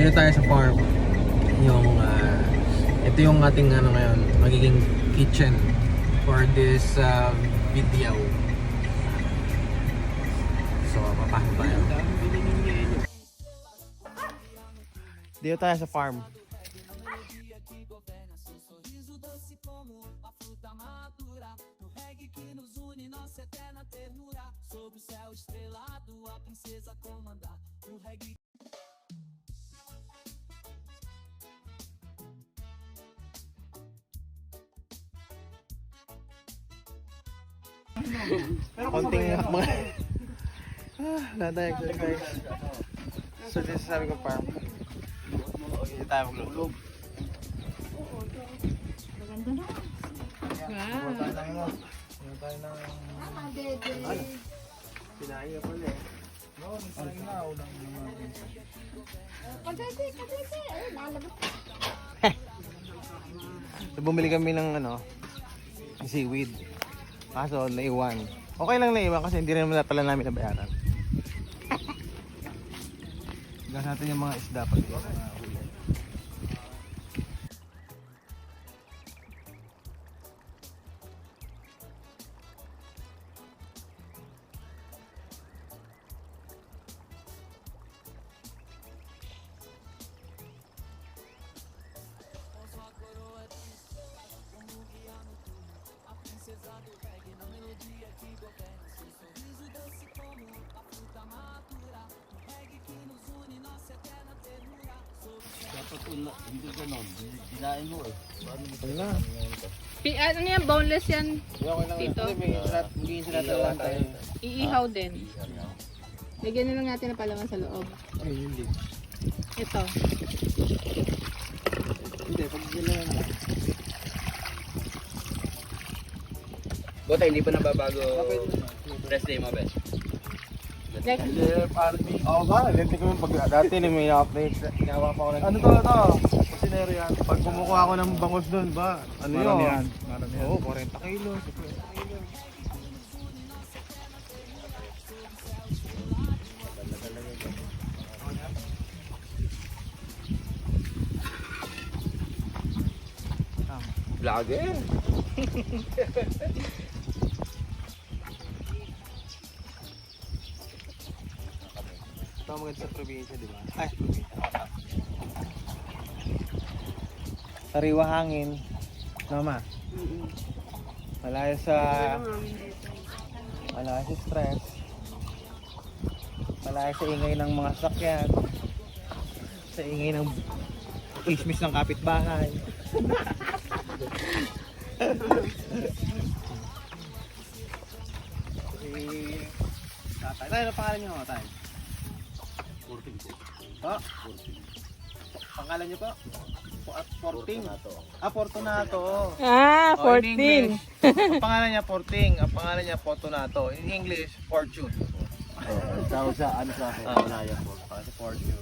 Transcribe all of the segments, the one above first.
Dito tayo sa farm. Yung ito yung ating ano ngayon, magiging kitchen for this video. So, papasok tayo. Dito tayo sa farm. Konting mga nada exercise. So this is sabi ko farm. Dito tayo maglulog. Maganda na. Wow. Tayo ng pinahinga pala eh. No, nasahin na. Ulang naman. Kadete. Lalabas. So bumili kami ng ano, seaweed. Kaso naiwan. Okay lang naiwan kasi hindi rin naman pala namin nabayaran. Gas natin yung mga isda pati yung mga huli. Hindi ganon, dinain mo eh. Wala. Ano yan? Boneless yan. Okay lang. Dito? Magiging sila lang tayo. Iihaw din. Lagyan na lang natin ng palaman sa loob. Ay, hindi. Ito. Hindi, pag sila lang. Buta, hindi pa nababago rest day mo, best. Next. Oo ba? Lente ko yung pag dati na may update. Ginawa pa ako ng... Ano to? Kusinero yan. Pag kumukuha ako ng bangos doon ba? Ano yun? Maramihan. Oo, 40 kilos. 50 kilos. Vlogger? Ito maganda sa probinsya, di ba? Ay, probinsya. Sariwa hangin. Mama. Malayo sa stress. Malayo sa ingay ng mga sakyan. Sa ingay ng ismis ng kapitbahay. Tatay. Tayo, ano pangalan niyo, Tatay? Po? Pangalan niyo po? Forting. Fortunato. Ah, Oh, in 14. English, ang pangalan niya Forting, ang pangalan niya Fortunato. In English, Fortune. Tawag sa ano sa akin, panaya po. Sa Fortune.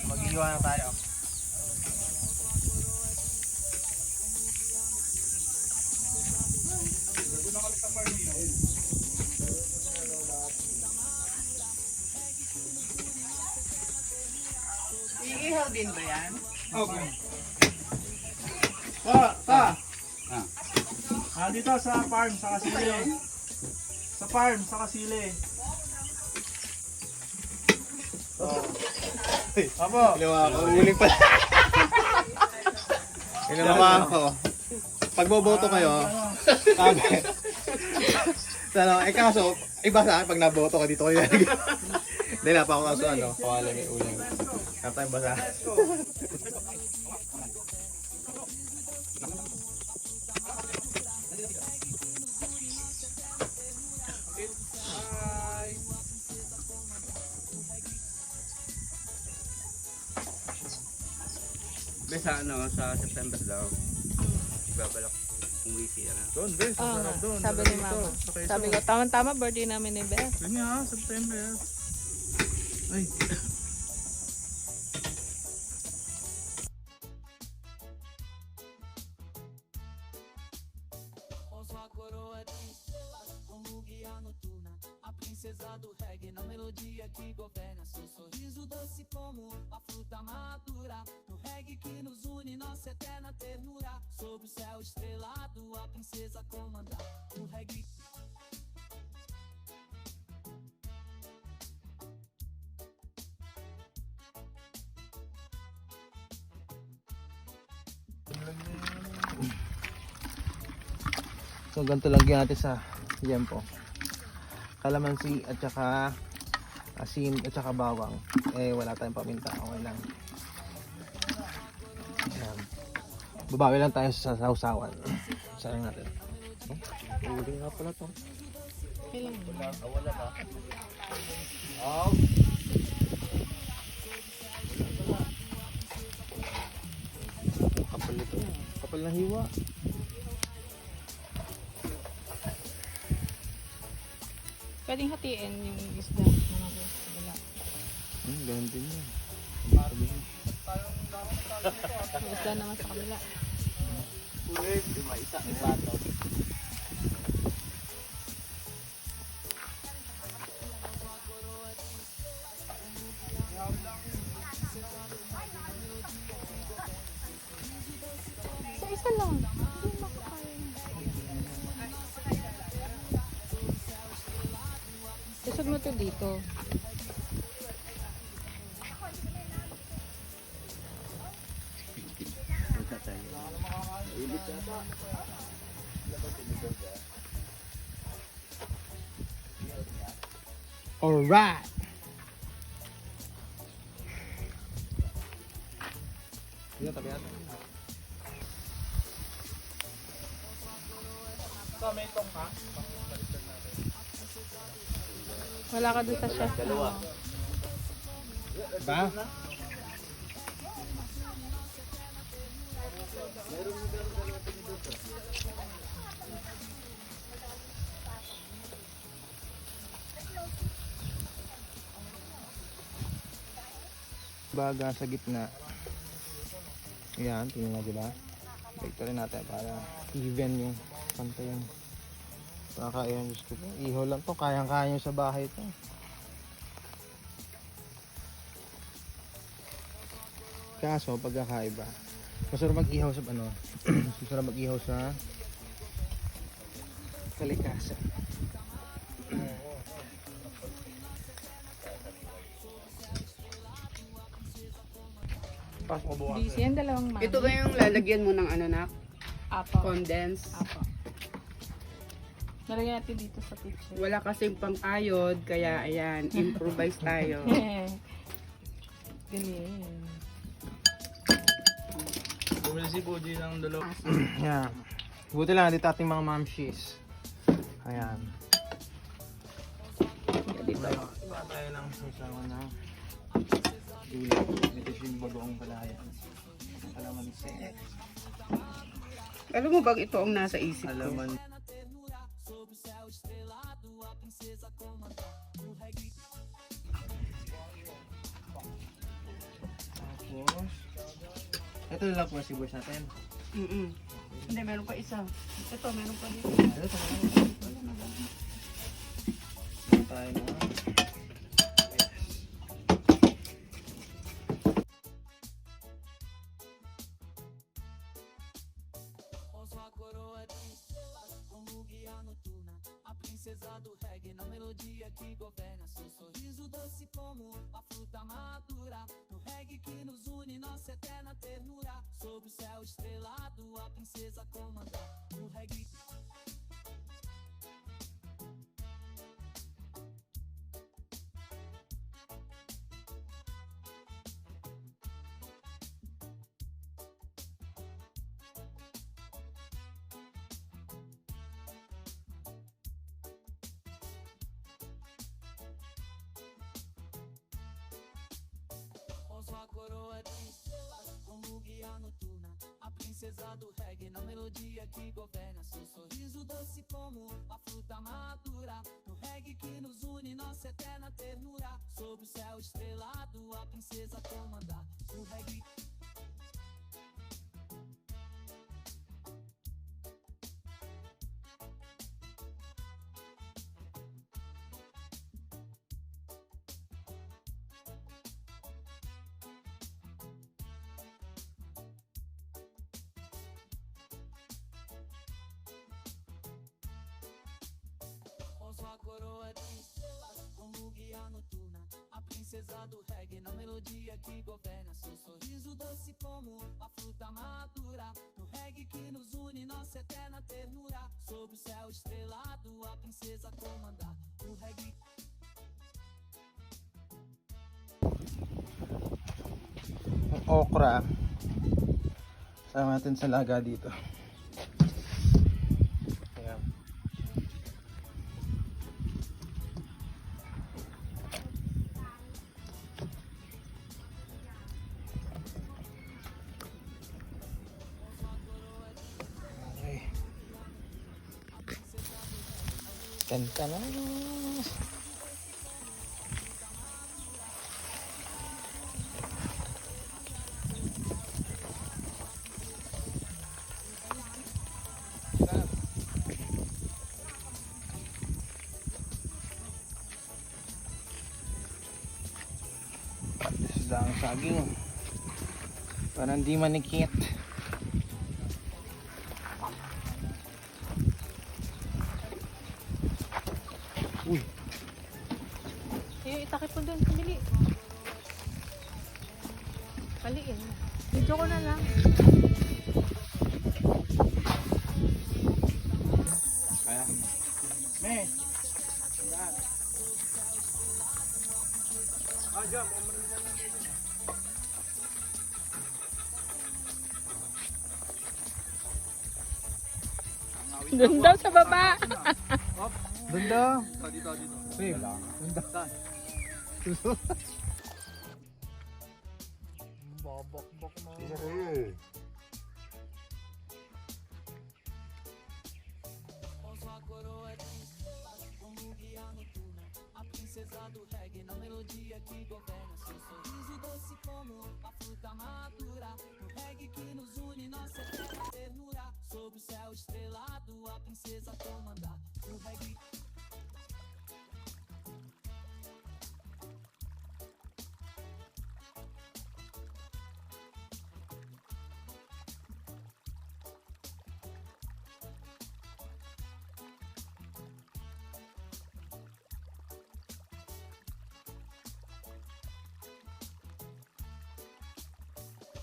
Mag-iwan na tayo. Iihaw din ba yan? Okay. Dito sa farm, sa Kasile. Sa farm, sa Kasile. Apo. Uling pala. Inunawa ako. Pag boboto kayo, sabi. Kaso, iba sa akin, pag naboto ka dito kayo lalagay. Hindi na pa ako kaso ano, kawalan may uling. Kaya tayong basa. Sa ano, sa September daw. Ibabalak umuwi siya na. Doon, bes. Oo nga, Sarap doon. sabi ni Mama. Sabi ko, tama-tama, birthday namin ni Beth. Yun nga, September. Ay. Com sua coroa de estrelas, como guia noturna, a princesa princesa do reggae na melodia que governa. Seu sorriso doce como a fruta madura. No reggae que nos une, nossa eterna ternura. Sob o céu estrelado, a princesa comanda. No reggae. So ganito lang natin sa yempo. Kalamansi at saka asin at saka bawang. Eh wala tayong paminta, okay lang. Ayan. Babawi lang tayo sa sausawan. Sayang natin. Oh, uli nga pala to. Kailangan. Wala ba? Kapal nito. Kapal na hiwa. Pwedeng hatiin yung isda na nabos sa kabila. Ganun din yan. Yung isda naman sa kabila. Isa lang. Hindi makakain. Isog mo to dito. Alright. Dito tabi natin. Wala ka doon sa chef. Dalawa. Ba? Baga sa gitna. Ayan, tingnan mo diba? Ito rin natin para even yung pantay yung kakain. Gusto ko. Iho lang to, kayang-kaya nyo sa bahay to. Kaso, pagkakaiba. Masarap mag-ihaw sa ano? Masarap mag-ihaw sa kalikasan. Pas mo bukas. Busy yan, dalawang mami. Ito ba yung lalagyan mo ng ano na? Apo. Condense? Apo. Nalagyan natin dito sa picture. Wala kasing pang-ayod, kaya ayan, improvise tayo. Galing. Bumili si Puji ng dalawa. Ayan. Buti lang dito ating mga mamshis. Ayan. Dito. Iba tayo ng sasawa na dula. Ito yung bagoong palaya. Kalamansi. Alam mo bang ito ang nasa isip ko? Alaman. Tapos, ito lang po sibuyas natin. Hindi, meron pa isa. Ito, meron pa dito. Ito tayo na. Com sua coroa de estrelas, como guia noturna. A princesa do reggae na melodia que governa. Seu sorriso doce como a fruta madura. No reggae que nos une, nossa eterna ternura. Sob o céu estrelado, a princesa comanda. No reggae. Com sua coroa de estrelas, como guia noturna. A princesa do reggae na melodia que governa. Seu sorriso doce como a fruta madura. No reggae que nos une, nossa eterna ternura. Sob o céu estrelado, a princesa comanda. No reggae. coroa de estrelas, como guia noturna, a princesa do reggae na melodia que governa. Seu sorriso doce como a fruta madura, no reggae que nos une, nossa eterna ternura. Sob o céu estrelado, a princesa comanda o reggae. Okra. Sama natin sa laga dito. Ayan. Okay. Kanta na. Isda ang saging para hindi manikit. Uy, Itakip mo doon, pumili. Paliin. Video ko na lang. kaya. Me. Doon daw sa baba. Bunda. Dito. Wait. Bunda. Babak-bak na. Com sua coroa de estrelas, como guia noturna, a princesa do reggae na melodia que governa. Seu sorriso doce como a fruta madura, no reggae que nos une, nossa eterna ternura. Sob o céu estrelado, a princesa comanda o reggae.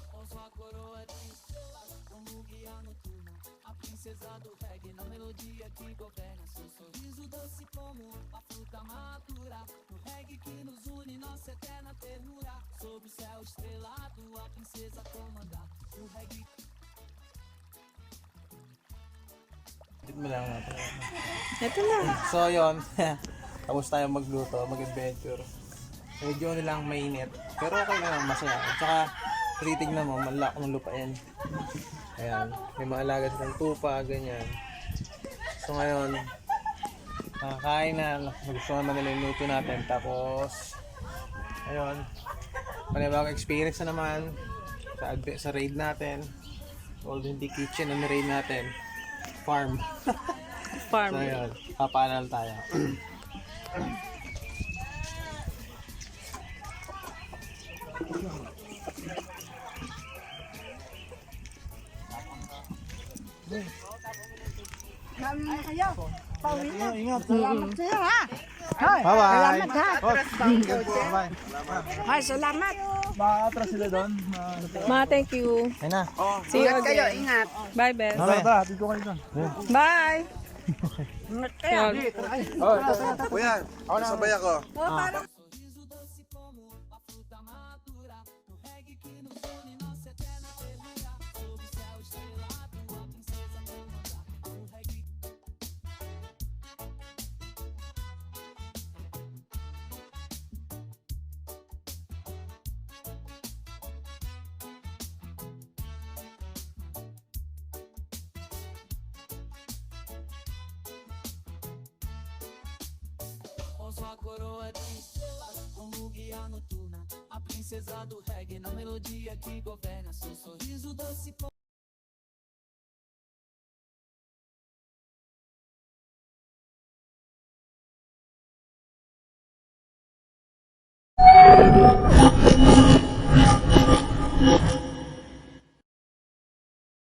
Com sua coroa de estrelas, como guia noturna, a princesa do reggae na melodia que governa. Seu sorriso doce como a fruta madura, no reggae que nos une, nossa eterna ternura. Sob o céu estrelado, a princesa comanda o reggae. Mo lang natin. Ito na. So yon, tapos tayo magluto, mag-adventure. Medyo nilang mainit, pero okay lang, masaya. At saka, titignan mo, malak ng lupain. Ayan, may maalaga silang tupa, ganyan. So ngayon, nakakain na, nagustuhan naman nila yung luto natin. Tapos, ayun, panibagong experience na naman sa raid natin. Although hindi kitchen, ang raid natin, farm. Farm. So ayun, papaalala tayo. Ingat. Salamat sa'yo ha. Bye-bye. Salamat ha. Bye-bye. Ay, salamat. Makakatras sila doon. Ma, thank you. Ayun na. See you again. Ingat. Bye, Bes. Tara, dito kayo doon. Bye. Ingat kayo. Yun. Kuya, sabay ako. Sorriso doce como a fruta madura, no reggae que nos une, nossa eterna ternura. Sob o céu estrelado, a princesa comanda o reggae. Com sua coroa de estrelas, como guia noturna, a princesa do reggae na melodia que governa. Seu sorriso doce